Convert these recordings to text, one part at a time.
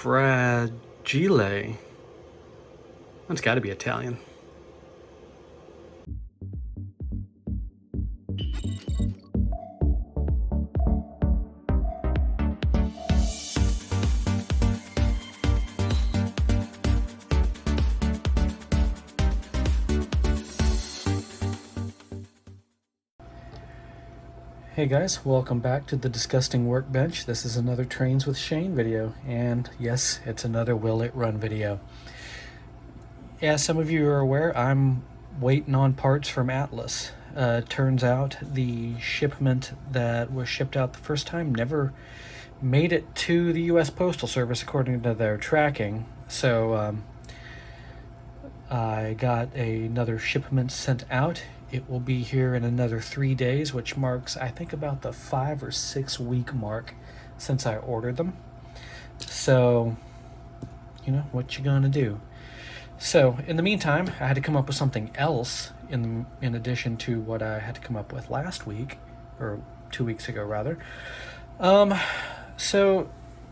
Fragile. That's got to be Italian. Hey guys, welcome back to the Disgusting Workbench. This is another Trains with Shane video, and yes, it's another Will It Run video. As some of you are aware, I'm waiting on parts from Atlas. Turns out the shipment that was shipped out the first time never made it to the US Postal Service according to their tracking, so I got another shipment sent out. It will be here in another 3 days, which marks, I think, about the 5 or 6 week mark since I ordered them. So, you know, what you gonna do? So, in the meantime, I had to come up with something else in addition to what I had to come up with last week, or 2 weeks ago, rather. So,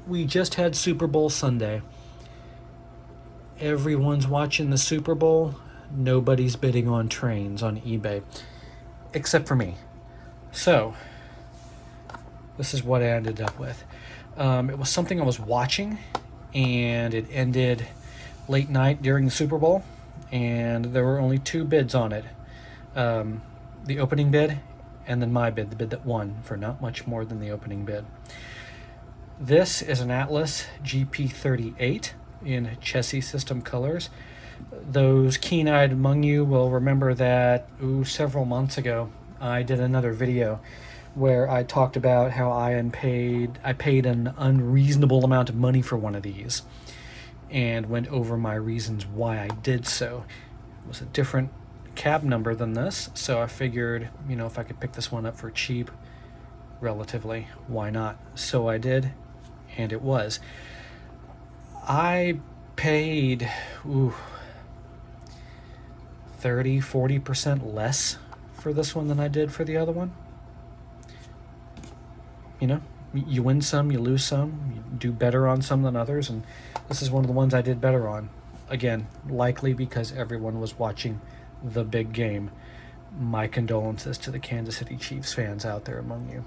we just had Super Bowl Sunday. Everyone's watching the Super Bowl. Nobody's bidding on trains on eBay, except for me. So, this is what I ended up with. It was something I was watching, and it ended late night during the Super Bowl, and there were only 2 bids on it. The opening bid, and then my bid, the bid that won, for not much more than the opening bid. This is an Atlas GP38 in Chessie System colors. Those keen-eyed among you will remember that several months ago I did another video where I talked about how I paid an unreasonable amount of money for one of these and went over my reasons why I did so. It was a different cab number than this, so I figured, you know, if I could pick this one up for cheap, relatively, why not? So I did, and it was. I paid 30-40% less for this one than I did for the other one. You know, you win some, you lose some, you do better on some than others, and this is one of the ones I did better on. Again, likely because everyone was watching the big game. My condolences to the Kansas City Chiefs fans out there among you.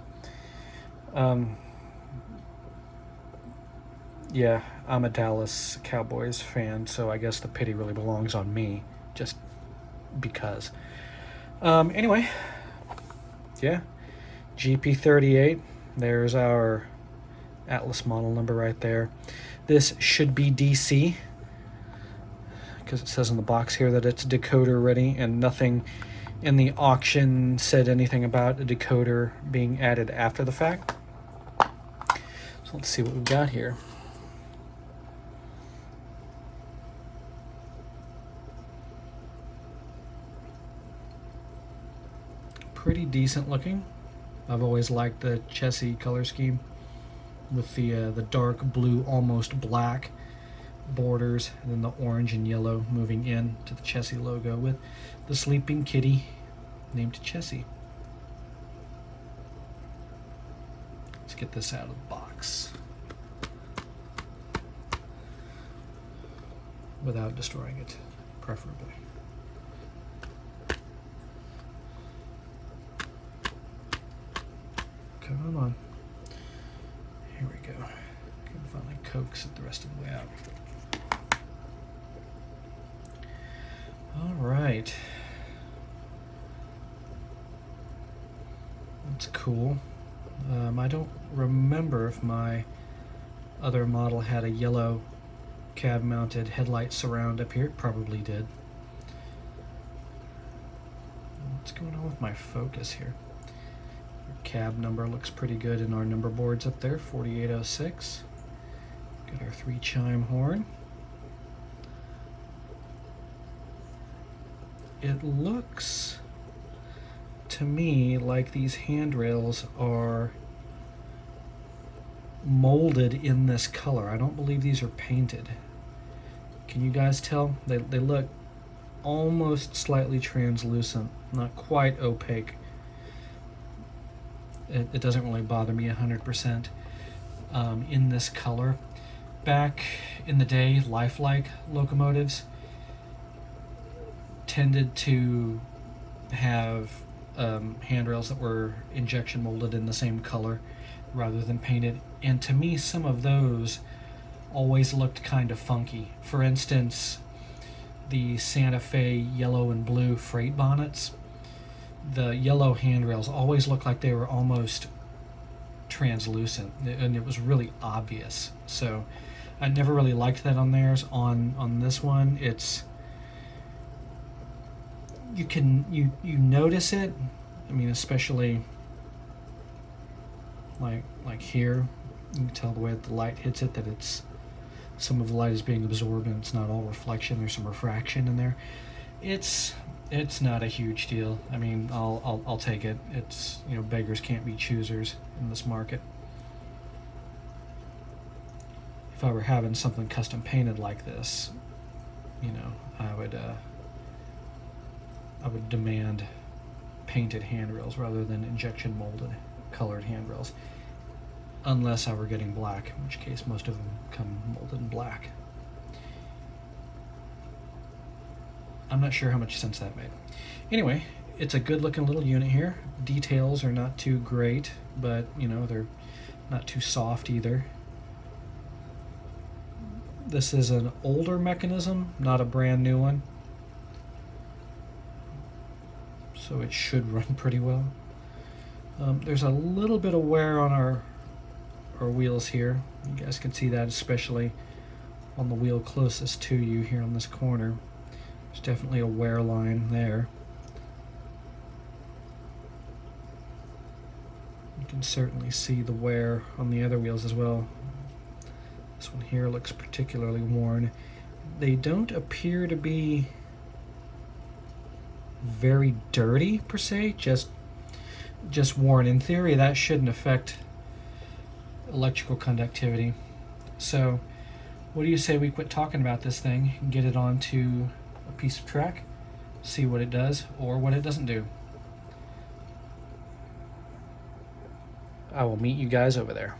Yeah, I'm a Dallas Cowboys fan, so I guess the pity really belongs on me, just because. Anyway, yeah, GP38, there's our Atlas model number right there. This should be DC, because it says in the box here that it's decoder ready, and nothing in the auction said anything about a decoder being added after the fact. So let's see what we've got here. Pretty decent looking. I've always liked the Chessie color scheme with the dark blue, almost black borders, and then the orange and yellow moving in to the Chessie logo with the sleeping kitty named Chessie. Let's get this out of the box without destroying it, preferably. Come on. Here we go. Can finally coax it the rest of the way out. All right. That's cool. I don't remember if my other model had a yellow cab-mounted headlight surround up here. It probably did. What's going on with my focus here? Cab number looks pretty good in our number boards up there, 4806. Got our 3 chime horn. It looks to me like these handrails are molded in this color. I don't believe these are painted. Can you guys tell? They look almost slightly translucent, not quite opaque. It doesn't really bother me 100% in this color. back in the day, lifelike locomotives tended to have handrails that were injection molded in the same color rather than painted. And to me, some of those always looked kind of funky. For instance, the Santa Fe yellow and blue freight bonnets, the yellow handrails always looked like they were almost translucent, and it was really obvious. So I never really liked that on theirs. On this one, it's you notice it. I mean, especially like here, you can tell the way that the light hits it that it's some of the light is being absorbed and it's not all reflection. There's some refraction in there. It's not a huge deal. I mean, I'll take it. It's, you know, beggars can't be choosers in this market. If I were having something custom painted like this, you know, I would demand painted handrails rather than injection molded colored handrails, unless I were getting black, in which case most of them come molded in black. I'm not sure how much sense that made. Anyway, it's a good looking little unit here. Details are not too great, but you know, they're not too soft either. This is an older mechanism, not a brand new one, so it should run pretty well. There's a little bit of wear on our wheels here. You guys can see that, especially on the wheel closest to you here on this corner. There's definitely a wear line there. You can certainly see the wear on the other wheels as well. This one here looks particularly worn. They don't appear to be very dirty per se, just worn. In theory, that shouldn't affect electrical conductivity. So what do you say we quit talking about this thing and get it onto a piece of track, see what it does or what it doesn't do? I will meet you guys over there.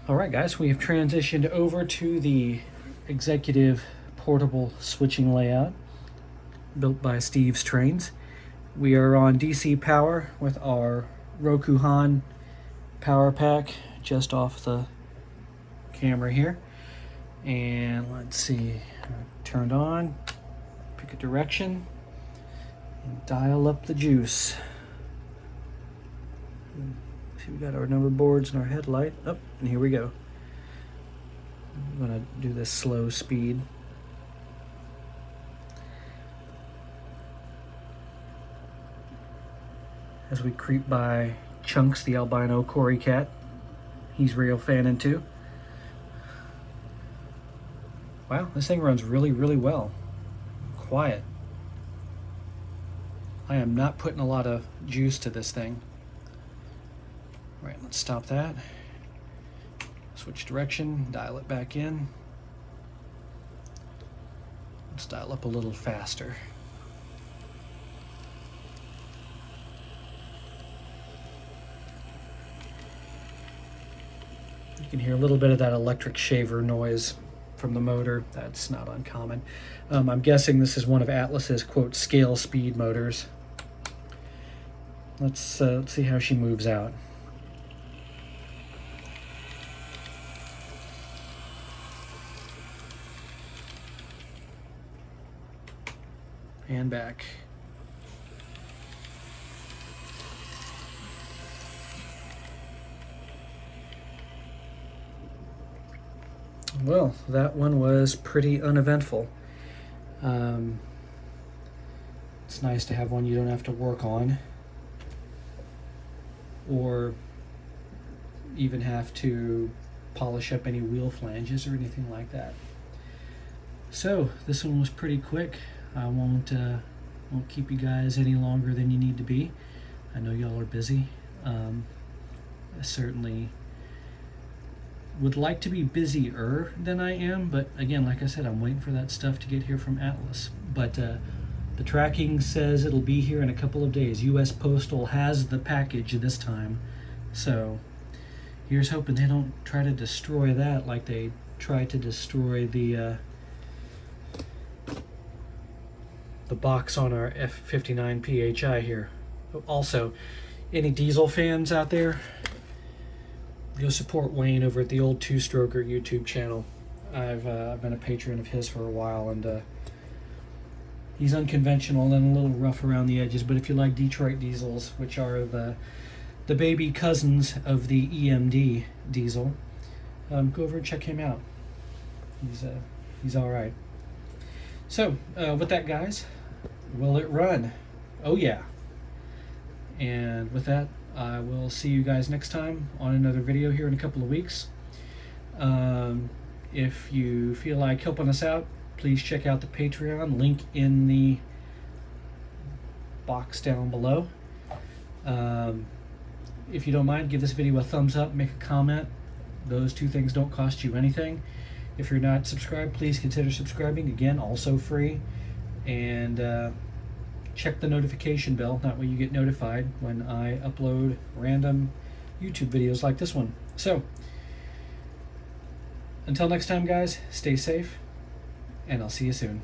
All right, guys, we have transitioned over to the executive portable switching layout built by Steve's Trains. We are on DC power with our Rokuhan power pack just off the camera here. And let's see, turned on, pick a direction, and dial up the juice. See, we got our number boards and our headlight up, and here we go. I'm gonna do this slow speed. As we creep by Chunks, the albino Cory cat. He's real fanning too. Wow, this thing runs really, really well. Quiet. I am not putting a lot of juice to this thing. All right, let's stop that. Switch direction, dial it back in. Let's dial up a little faster. You can hear a little bit of that electric shaver noise from the motor. That's not uncommon. I'm guessing this is one of Atlas's, quote, scale speed motors. Let's see how she moves out. And back. Well, that one was pretty uneventful. It's nice to have one you don't have to work on, or even have to polish up any wheel flanges or anything like that. So this one was pretty quick. I won't keep you guys any longer than you need to be. I know y'all are busy. I certainly would like to be busier than I am, but again, like I said, I'm waiting for that stuff to get here from Atlas. But the tracking says it'll be here in a couple of days. US Postal has the package this time, so Here's hoping they don't try to destroy that like they tried to destroy the box on our F59 PHI here. Also, any diesel fans out there, go support Wayne over at the old Two Stroker YouTube channel. I've been a patron of his for a while, and he's unconventional and a little rough around the edges, but if you like Detroit diesels, which are the baby cousins of the EMD diesel, go over and check him out. He's all right. So with that, guys, will it run? Oh yeah. And with that, I will see you guys next time on another video here in a couple of weeks. If you feel like helping us out, please check out the Patreon link in the box down below. If you don't mind, give this video a thumbs up, make a comment. Those two things don't cost you anything. If you're not subscribed, please consider subscribing. Again, also free. And check the notification bell. That way you get notified when I upload random YouTube videos like this one. So, until next time, guys, stay safe, and I'll see you soon.